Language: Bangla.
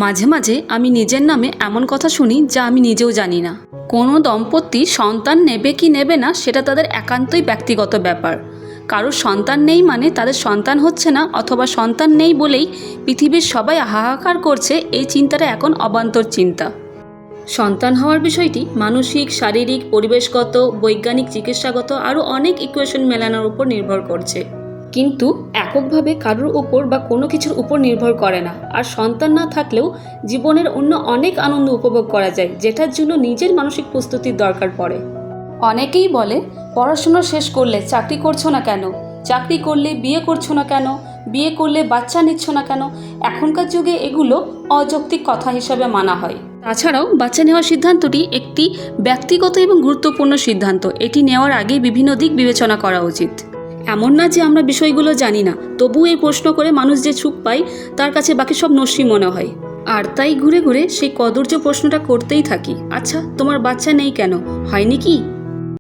মাঝে মাঝে আমি নিজের নামে এমন কথা শুনি যা আমি নিজেও জানি না। কোনো দম্পতি সন্তান নেবে কি নেবে না সেটা তাদের একান্তই ব্যক্তিগত ব্যাপার। কারোর সন্তান নেই মানে তাদের সন্তান হচ্ছে না, অথবা সন্তান নেই বলেই পৃথিবীর সবাই হাহাকার করছে, এই চিন্তাটা এখন অবান্তর চিন্তা। সন্তান হওয়ার বিষয়টি মানসিক, শারীরিক, পরিবেশগত, বৈজ্ঞানিক, চিকিৎসাগত আরও অনেক ইকুয়েশন মেলানোর উপর নির্ভর করছে, কিন্তু এককভাবে কারোর উপর বা কোনো কিছুর উপর নির্ভর করে না। আর সন্তান না থাকলেও জীবনের অন্য অনেক আনন্দ উপভোগ করা যায়, যেটার জন্য নিজের মানসিক প্রস্তুতির দরকার পড়ে। অনেকেই বলে, পড়াশোনা শেষ করলে চাকরি করছো না কেন, চাকরি করলে বিয়ে করছো না কেন, বিয়ে করলে বাচ্চা নিচ্ছ না কেন। এখনকার যুগে এগুলো অযৌক্তিক কথা হিসাবে মানা হয়। তাছাড়াও বাচ্চা নেওয়ার সিদ্ধান্তটি একটি ব্যক্তিগত এবং গুরুত্বপূর্ণ সিদ্ধান্ত। এটি নেওয়ার আগে বিভিন্ন দিক বিবেচনা করা উচিত। এমন না যে আমরা বিষয়গুলো জানি না, তবুও এই প্রশ্ন করে মানুষ যে সুখ পায় তার কাছে বাকি সব নস্যি মনে হয়। আর তাই ঘুরে ঘুরে সেই কদর্য প্রশ্নটা করতেই থাকি, আচ্ছা তোমার বাচ্চা নেই কেন, হয়নি কি?